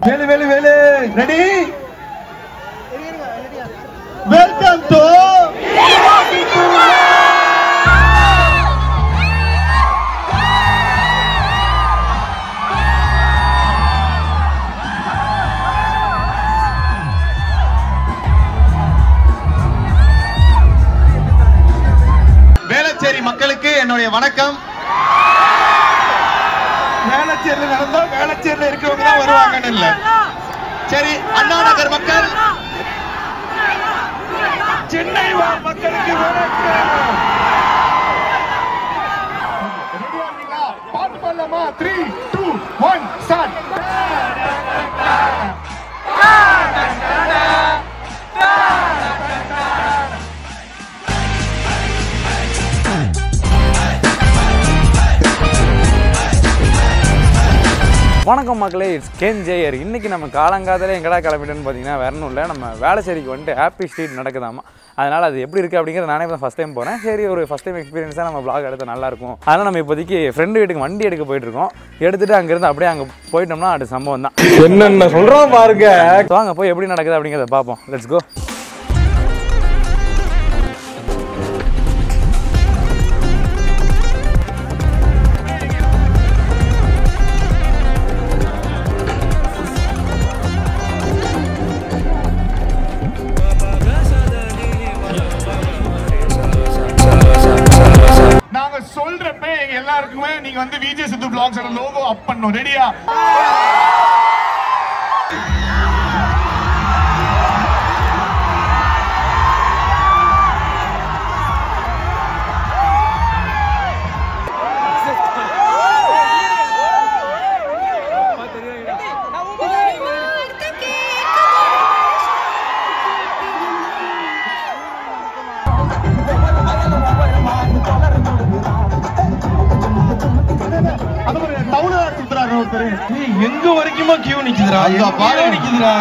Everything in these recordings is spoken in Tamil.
Velu Velu Velu ready welcome to Velachery மக்களுக்கு என்னுடைய வணக்கம். வேளச்சேரியில் நடந்தா வேளச்சேரியில் இருக்கிறவங்க தான் வருவாங்கன்னு இல்ல. சரி, அண்ணா நகர் மக்கள், சென்னை வாழ் மக்களுக்கு வணக்கம். பாட்டு பண்ணலாமா? 3, 2, 1 ஸ்டார்ட். வணக்கம் மக்களே, இட்ஸ் கேன் ஜெயர். இன்றைக்கி நம்ம காலங்காலத்தில் எங்கடா கிளம்பிட்டேன்னு பார்த்தீங்கன்னா வேறனும் இல்லை, நம்ம வேளச்சேரிக்கு வந்துட்டு ஹாப்பி ஸ்ட்ரீட் நடக்குதாமா. அதனால் அது எப்படி இருக்குது அப்படிங்கிறது நானே இப்போ ஃபஸ்ட் டைம் போகிறேன். சரி, ஒரு ஃபஸ்ட் டைம் எக்ஸ்பீரியன்ஸாக நம்ம vlog எடுத்தால் நல்லாயிருக்கும். அதனால் நம்ம இப்போதைக்கு ஃப்ரெண்டு வீட்டுக்கு வண்டி எடுக்க போயிட்டுருக்கோம். எடுத்துகிட்டு அங்கேருந்து அப்படியே அங்கே போயிட்டோம்னா அது சம்பவம் தான். என்னென்ன சொல்கிறோம் பாருங்க. வாங்க போய் எப்படி நடக்குது அப்படிங்கிறத பார்ப்போம். Let's go. சொல்றப்ப எல்லாருக்குமே நீங்க வந்து Vijay Siddhu vlogs logo up பண்ணணும். ரெடியா? எங்க வரைக்குமா கியூ நிக்குதுடா? நிக்குதுடா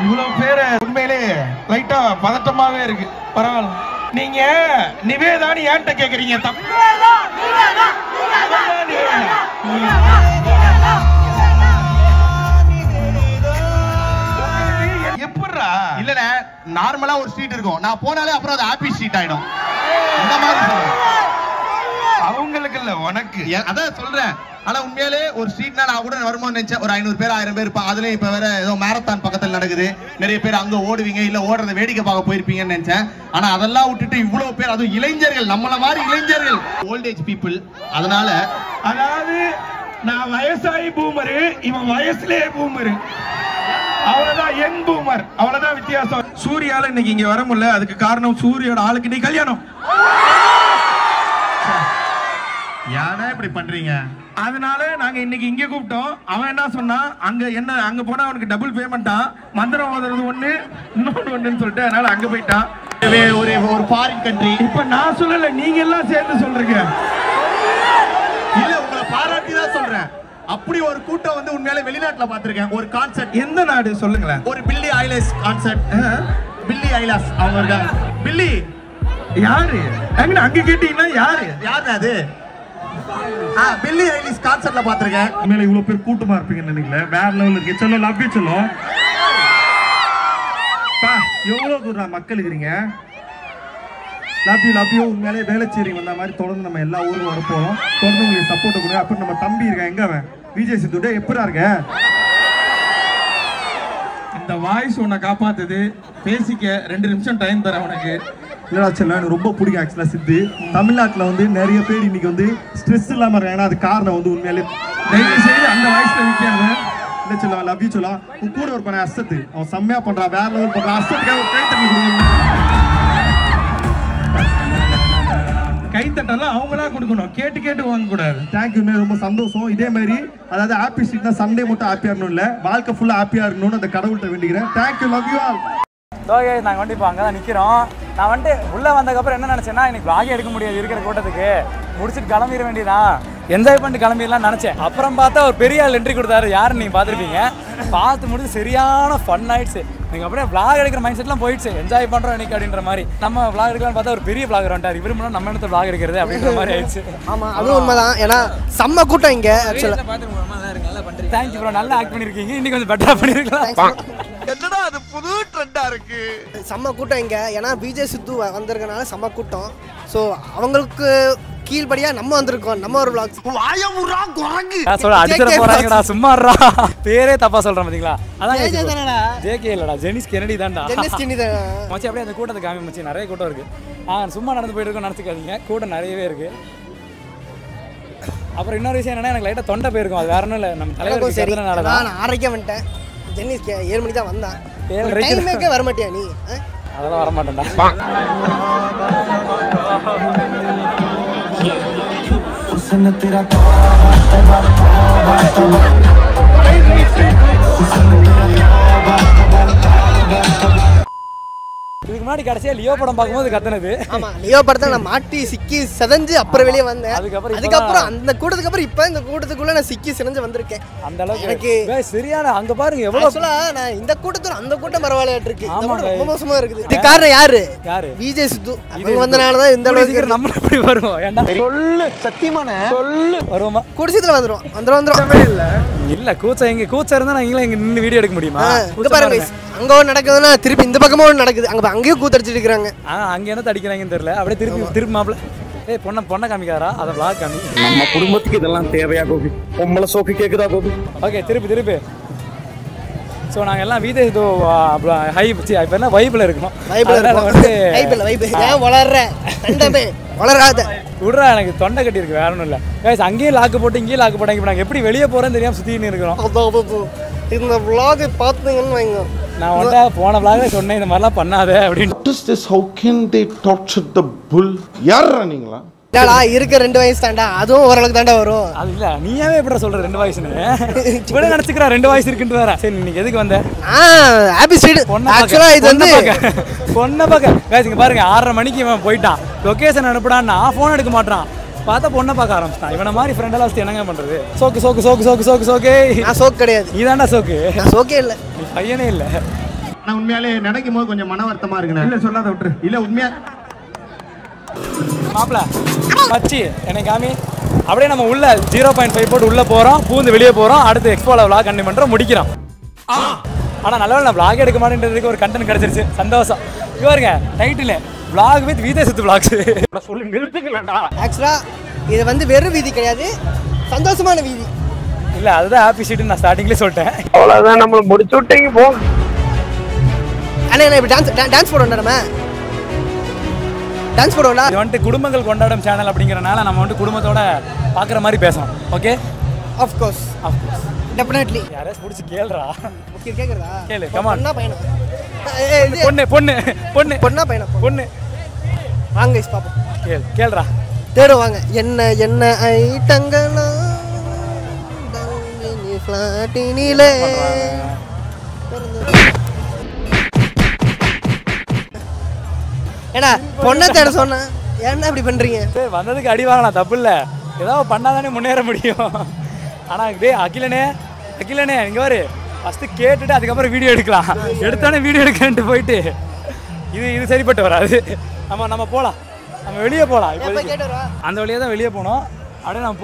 இவ்வளவு பேரு. உண்மையிலே லைட்டா பதட்டமாவே இருக்கு. பரவாயில்ல. நீங்க நிவேதான்னு ஏன்ட்ட கேக்குறீங்க? எப்படா? இல்லண்ணே, நார்மலா ஒரு ஸ்ட்ரீட் இருக்கும், நான் போனாலே அப்புறம் அது ஹாப்பி ஸ்ட்ரீட் ஆயிடும். இந்த மாதிரி சொல்றேன். அவங்களுக்கு இல்ல, உனக்கு. அதான் சொல்றேன். ஆனா உண்மையிலே ஒரு ஸ்ட்ரீட்னா நான் கூட வரும்போது நினைச்சேன் ஒரு 500 பேர் 1000 பேர் இருப்பாங்க. அதுலயும் இப்ப வேற ஏதோ மேரத்தான் பக்கத்துல நடக்குது, நிறைய பேர் அங்க ஓடுவீங்க, இல்ல ஓடுறத வேடிக்கை பார்க்க போயிருப்பீங்கன்னு நினைச்சேன். ஆனா அதெல்லாம் விட்டுட்டு இவ்வளவு பேர், அதுவும் இளைஞர்கள், நம்மள மாதிரி இளைஞர்கள், ஓல்டேஜ் பீப்புள். அதனால அதாவது நான் வயசாயி பூமரு, இவன் வயசுலயே பூமரு. அவ்வளவுதான், யங் பூமர். அவ்வளவுதான் வித்தியாசம். சூர்யால இன்னைக்கு இங்க வர முடியல. அதுக்கு காரணம் சூரியோட ஆளுக்கு நீ கல்யாணம். ஏன்னா இப்படி பண்றீங்க? அதனால நாங்க இன்னைக்கு இங்க கூப்பிட்டோம். அவன் என்ன சொன்னா, அங்க போனா அவனுக்கு டபுள் பேமெண்டா, மந்திரம் ஓதுறது ஒண்ணு இன்னொன்னு ஒண்ணுன்னு சொல்லிட்டு அதனால அங்க போயிட்டான். ஒரு ஃபாரின் கண்ட்ரி. இப்ப நான் சொல்லல, நீங்க எல்லாம் சேர்ந்து சொல்றீங்க. இல்ல, உங்களை பாராட்டி தான் சொல்றேன். அப்படி ஒரு கூட்டம் வந்து உண்மையிலே வெளிநாட்டுல பாத்திருக்கேன். ஒரு கான்சர்ட். எந்த நாடு சொல்லுங்களேன்? ஒரு பில்லி ஐலாஷ் கான்சர்ட். பில்லி ஐலாஷ் அவங்க இருக்காங்க. பில்லி யாரு? அங்க கேட்டீங்கன்னா யாரு? யாரு அது? பில்லி ஐலிஷ் கான்சர்ட்ல பாத்திருக்கேன். மேல இவ்வளவு பேர் கூட்டமா இருப்பீங்கன்னு நினைக்கல. வேற லெவல்ல இருக்கு. சொல்ல லவ் யூ சொல்லும். பா, எவ்வளவு தூரம் மக்கள் இருக்கிறீங்க. Love you. உண்மையிலே வேளச்சேரி வந்த மாதிரி தொடர்ந்து நம்ம எல்லா ஊருக்கும் வர போறோம். தொடர்ந்து உங்களுக்கு சப்போர்ட் கொடுங்க. அப்புறம் நம்ம தம்பி இருக்கான், எங்க அவன்? விஜய் சித்துட எப்படா இருக்க? இந்த வாய்ஸ் உன்னை காப்பாத்துது. பேசிக்க 2 நிமிஷம் டைம் தர உனக்கு. இல்லடா செல்ல, எனக்கு ரொம்ப பிடிக்கும் ஆக்சுவலா சித்து. தமிழ்நாட்டில் வந்து நிறைய பேர் இன்னைக்கு வந்து ஸ்ட்ரெஸ் இல்லாம இருக்காங்க. அது காரணம் வந்து உண்மையிலே தயவு செய்து அந்த வாய்ஸ்ல நிற்காங்க. இல்லை சொல்ல லவ் யூ சொல்லலாம். உன் கூட ஒரு பண்ண அசத்து, அவன் செம்மையா பண்றான், வேற லெவல் பண்றான். அசத்துக்காக ஒரு கைத்தட்டி கொடுக்கணும். கைத்தட்டெல்லாம் அவங்களா கொடுக்கணும், கேட்டு கேட்டு வாங்க கூடாது. தேங்க்யூ, ரொம்ப சந்தோஷம். இதே மாதிரி அதாவது ஹாப்பி ஸ்ட்ரீட்னா சண்டே மட்டும் ஹாப்பியா இருக்கணும் இல்ல, வாழ்க்கை ஃபுல்லா ஹாப்பியா இருக்கணும்னு அந்த கடவுள்கிட்ட வேண்டிக்கிறேன். Thank you, love you all. Okay, நாங்கள் வந்துட்டு இப்போ அங்கே தான் நிற்கிறோம். நான் வந்துட்டு உள்ளே வந்ததுக்கப்புறம் என்ன நினச்சேன்னா, இன்னைக்கு vlog எடுக்க முடியாது இருக்கிற கூட்டத்துக்கு, முடிச்சுட்டு கிளம்பிட வேண்டியதான், என்ஜாய் பண்ணிட்டு கிளம்பிடலாம் நினச்சேன். அப்புறம் பார்த்தா ஒரு பெரிய ஆள் என்ட்ரி கொடுத்தாரு. யாருன்னு நீங்கள் பார்த்துருப்பீங்க. பார்த்து முடிச்சு சரியான ஃபன் ஆயிடுச்சு. நீங்கள் அப்படியே vlog எடுக்கிற மைண்ட் செட்லாம் போயிடுச்சு, என்ஜாய் பண்ணுறோம் இன்னைக்கு அப்படின்ற மாதிரி. நம்ம vlog எடுக்கலாம்னு பார்த்தா ஒரு பெரிய vlogger வந்துட்டார், இவரு முன்னாடி நம்ம இடத்துல vlog எடுக்கிறது அப்படின்ற மாதிரி ஆயிடுச்சு. ஆமாம், அதுவும் உண்மைதான். ஏன்னா செம்ம கூட்டம் இங்கே ஆக்சுவலாக. தேங்க்யூ ப்ரோ, நல்லா ஆக்ட் பண்ணியிருக்கீங்க, இன்னைக்கு கொஞ்சம் பெட்டராக பண்ணியிருக்கலாம். என்னடா அது புது ட்ரெண்டா இருக்கு. செம்ம கூட்டம் இங்கே, ஏன்னா விஜய் சித்து வந்திருக்கனால செம்ம கூட்டம். ஸோ அவங்களுக்கு கீழ்படியா நம்ம வந்திருக்கோம், நம்ம ஒரு vlog. வாயமுறா குரங்கு அடிச்சிட போறாங்கடா, சும்மாறா. பேரே தப்பா சொல்றேன் பாத்தீங்களா? அதான் ஜேகே இல்லடா, ஜெனிஸ் கெனடி தான்டா. மச்சி அப்படியே அந்த கூட்டத்தை காமி மச்சி, நிறைய கூட்டம் இருக்கு. சும்மா நடந்து போயிட்டு இருக்கோம் நினச்சிக்காதீங்க, கூட்டம் நிறையவே இருக்கு. அப்புறம் இன்னொரு விஷயம் என்னன்னா, எனக்கு லைட்டாக தொண்டை போயிருக்கும், அது வேற ஒன்றும் இல்லை, நம்ம தலைவருக்கு சேர்ந்தனால தான். நான் 6:30 வந்துட்டேன், ஜென்னிஸ் 7 மணிக்கு தான் வந்தான். 7:30 வர மாட்டியா நீ? அதெல்லாம் வர மாட்டேன்டா. இதுக்கு முன்னாடி கடைசியா லியோ படம் பார்க்கும்போது கத்துனது. ஆமா, லியோ படத்தை நான் மாட்டி சிக்கி செதஞ்சு அப்புறம் வெளியே வந்தேன். அதுக்கப்புறம் அந்த கூட்டத்துக்கு அப்புறம் இப்போ இந்த கூட்டத்துக்குள்ள நான் சிக்கி செதஞ்சு வந்திருக்கேன். அந்த அளவுக்கு எனக்கு சரியான அங்க பாருங்க எவ்வளவு. ஆக்சுவலா நான் இந்த கூட்டத்தோட அந்த கூட்டம் பரவாயில்லையா இருக்கு, ரொம்ப மோசமா இருக்குது. இது காரணம் யாரு? விஜய் சித்து. அவங்க வந்தனால தான் இந்த அளவுக்கு நம்ம எப்படி வருவோம். ஏண்டா சொல்லு, சத்தியமான சொல்லு, வருவோமா? கூட்டத்துல வந்துரும் இல்ல கூச்சம் எங்க கூச்சம் இருந்தா நான் இங்க நின்னு வீடியோ எடுக்க முடியுமா? இங்க பாருங்க, அங்க ஒன்று நடக்குதுன்னா திருப்பி இந்த பக்கமும் ஒன்று நடக்குது, அங்கேயும் கூத்தடிச்சிட்டு இருக்காங்க. அங்கே என்ன தடிக்கிறாங்கன்னு தெரியல, அப்படியே திருப்பி மாப்பிள்ள ஏய் பொண்ணை காமிக்காரா, அதை vlog காமி. நம்ம குடும்பத்துக்கு இதெல்லாம் தேவையா கோபி? பொம்பளை சோக்கு கேக்குதா கோபி? ஓகே, திருப்பி ஸோ நாங்கள் எல்லாம் விஜய் இதோ ஹை இப்போ என்ன வைப்பில் இருக்கணும். ஏன் வளர்ற வளராத விட்றா, எனக்கு தொண்டை கட்டி இருக்கு, வேற ஒன்றும் இல்லை. கைஸ் அங்கேயும் லாக்கு போட்டு இங்கேயும் லாக்கு போட்டாங்க. இப்போ நாங்கள் எப்படி வெளியே போகிறோன்னு தெரியாமல் சுற்றின்னு இருக்கிறோம். இந்த vlog பார்த்தீங்கன்னு வைங்க, நான் வந்து போன vlog சொன்னேன் இந்த மாதிரிலாம் பண்ணாத அப்படின்னு. What is this? How can they torture the bull? யாரா நீங்களா? இருக்க 2 வயசு தாண்டா, அதுவும் ஓரளவுக்கு தாண்டா வரும். அது இல்ல, நீயாவே எப்படி சொல்ற 2 வயசுன்னு இப்ப நினைச்சுக்கிறா 2 வயசு இருக்குன்னு வேற. சரி, நீங்க எதுக்கு வந்த? Happy street. ஆக்சுவலா இது வந்து பொண்ணை பார்க்க. கைஸ் இங்க பாருங்க, 6:30 மணிக்கு இவன் போயிட்டான், லொகேஷன் அனுப்புடான்னா ஃபோன் எடுக்க மாட்டான், பார்த்தா பொண்ணை பார்க்க ஆரம்பிச்சிட்டான். இவனை மாதிரி ஃப்ரெண்டெல்லாம் வச்சு என்னங்க பண்றது? சோக்கு நான் சோக்கு கிடையாது, நீ தாண்டா சோக்கு. நான் சோக்கே இல்லை, நீ பையனே இல்லை. நான் உண்மையாலே நினைக்கும் போது கொஞ்சம் மன வருத்தமா இருக்குண்ணே. இல்ல சொல்லாத விட்டுரு. இல்ல உண்மையா மாப்பிள மச்சி எனக்கு காமி. அப்படியே நம்ம உள்ள 0.5 போட்டு உள்ள போறோம், பூந்து வெளியே போறோம், அடுத்து எக்ஸ்போல vlog கண்டினியூ பண்றோம், முடிக்கிறோம். ஆனா நல்ல நான் vlog எடுக்க மாட்டேன்றதுக்கு ஒரு கண்டென்ட் கிடைச்சிருச்சு, சந்தோஷம். இவருங்க title vlog with Vijay Siddhu vlogs சொல்லி நிறுத்துக்கலடா. ஆக்சுவலா இது வந்து வெறும் வீதி கிடையாது, சந்தோஷமான வீதி. இல்ல அதுதான் ஹாப்பி சீட் நான் ஸ்டார்டிங்லயே சொல்லிட்டேன். அவ்வளவுதான், நம்ம முடிச்சு விட்டீங்க போ. அண்ணா இப்ப டான்ஸ் போடுவோம்டா, நம்ம டான்ஸ் போடுவோம்டா. இது வந்து குடும்பங்கள் கொண்டாடும் சேனல் அப்படிங்கறனால நம்ம வந்து குடும்பத்தோட பாக்குற மாதிரி பேசணும். Okay, of course definitely. யாரேஸ் புடிச்சு கேளுடா. ஓகே, கேக்குறதா? கேளு, கம் ஆன். பொண்ணா பையனா? பொண்ணா பையனா? பொண்ணு. வாங்க guys பாப்போம். கேளுடா. தேடுவாங்க என்ன ஐட்டங்களா நீ ஃப்ளாட்டினிலே. ஏடா பொண்ணை தேட சொன்ன, ஏன்னா இப்படி பண்றீங்க? சரி, வந்ததுக்கு அடி வாங்கலாம், தப்பு இல்லை, ஏதாவது பண்ணாதானே முன்னேற முடியும். ஆனால் டே அகிலனே இங்கே வரு, ஃபஸ்ட்டு கேட்டுட்டு அதுக்கப்புறம் வீடியோ எடுக்கலாம். எடுத்தானே வீடியோ எடுக்கன்ட்டு போயிட்டு இது சரிப்பட்டு வராது. நம்ம போகலாம், நம்ம வெளியே போகலாம். இப்போ அந்த வழியாக தான் வெளியே போகணும். அப்படியே நம்ம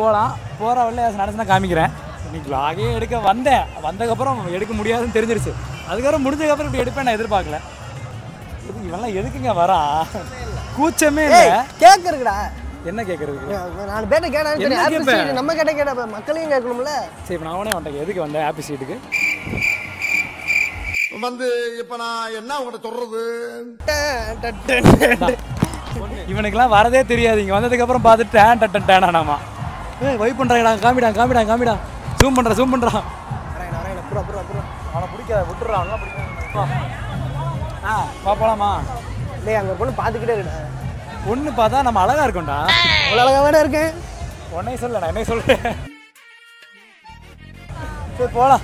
போகிற வழியில் நடந்துனா காமிக்கிறேன். இன்னைக்கு vlog எடுக்க வந்ததுக்கப்புறம் எடுக்க முடியாதுன்னு தெரிஞ்சிருச்சு. அதுக்கப்புறம் முடிஞ்சதுக்கப்புறம் இப்படி எடுப்பேன் நான் எதிர்பார்க்கல. இவெல்லாம் எதுக்குங்க வரா? கூச்சமே இல்லை. கேட்குறதுடா, என்ன கேட்கறது? 4 பேர்ட்ட கேட்டா நம்ம கேட்ட மக்களையும் கேட்கணும்ல. சரி, இப்போ நான் வந்துட்டேன். எதுக்கு வந்தேன் ஹாப்பி சீட்டுக்கு? வந்து இப்ப நான் என்ன உங்கள்கிட்ட சொல்றது? இவனுக்குலாம் வரதே தெரியாது, இங்கே வந்ததுக்கப்புறம் பார்த்துட்டு டேனாமா வைப் பண்ணுறாங்கடா. காமிடா ஜூம் பண்ணுறான். அவனை பிடிக்காத விட்டுறான், அவனெலாம் பிடிக்காது. போகலாமா? டேய் அங்கே பொண்ணு பார்த்துக்கிட்டே இருக்கா. பொண்ணு பார்த்தா நம்ம அழகா இருக்கோம்டா. அவ்வளோ அழகாக வேணா இருக்கேன். உன்னை சொல்லடா, என்ன சொல்கிறேன். சரி போகலாம்,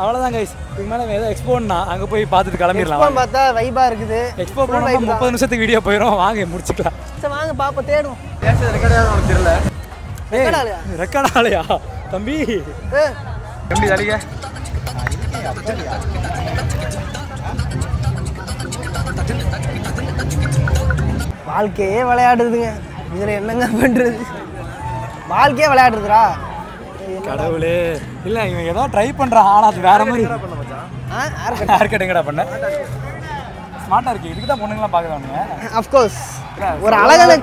அவ்வளோதான் கைஸ். இதுக்கு மேலே ஏதோ எக்ஸ்போன்னா அங்கே போய் பார்த்துட்டு கிளம்பிடலாம். எக்ஸ்போ பார்த்தா வைபாக இருக்குது. எக்ஸ்போ போனால் 30 நிமிஷத்துக்கு வீடியோ போயிடும், வாங்க முடிச்சுக்கலாம். சரி வாங்க பார்ப்போம், தேடும். உனக்கு தெரியல ரெக்கார்ட் ஆலையா தம்பி? தம்பி தலிங்க வாழ்க்கையே விளையாடுதுங்க. இதுல என்னங்க பண்றது? வாழ்க்கையே விளையாடுறதுடா. கடவுளே. இல்ல இவன் ஏதோ ட்ரை பண்றான். ஆனா அது வேற மாதிரி. ஹேர் கட் எங்கடா பண்ண? ஸ்மார்ட்டா இருக்கு. இதுக்கு தான் பொண்ணுங்கலாம் பாக்குறானுங்க. Of course. ஒரு அழகான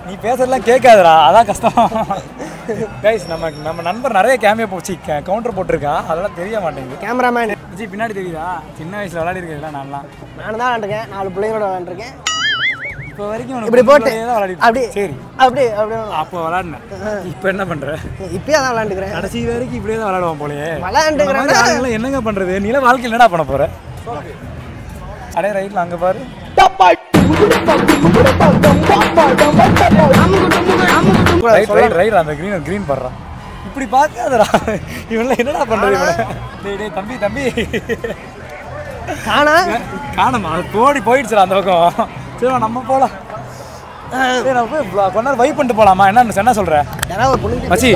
நீ பேசுறதெல்லாம் கேட்காதுடா. அதான் கஷ்டம். கைஸ் நம்ம நண்பர் நிறைய கேமியா போச்சு கவுண்டர் போட்டிருக்கான். அதெல்லாம் தெரிய மாட்டேங்குது. கேமராமேன் ஜி பின்னாடி தெரியுதா? சின்ன வயசுல விளையாடி இருக்கேன் நான்லாம். நான் தான் விளையாண்டுருக்கேன். 4 பிள்ளைங்களோட விளையாண்டுருக்கேன். இப்போ வரைக்கும் இப்படி போட்டு அப்படி சரி அப்படி அப்படியே அப்போ விளையாடினேன். இப்போ என்ன பண்ற? இப்பயே தான் விளையாண்டுக்கிறேன். கடைசி வரைக்கும் இப்படியே தான் விளையாடுவோம் போலயே. விளையாண்டுக்கிறேன். என்னங்க பண்றது? நீல வாழ்க்கையில் என்னடா பண்ண போற? அடே ரைட்ல அங்க பாரு. ரைட் அந்த கிரீன் பண்றான். இப்படி பார்க்காதடா. இவன்லாம் என்னடா பண்றது? டேய் தம்பி காணமா போடி போயிடுச்சுடா அந்த பக்கம். சரி நம்ம போலாம். கொஞ்ச நேரம் வைப் பண்ணிட்டு போலாமா? என்ன சொல்ற மச்சி?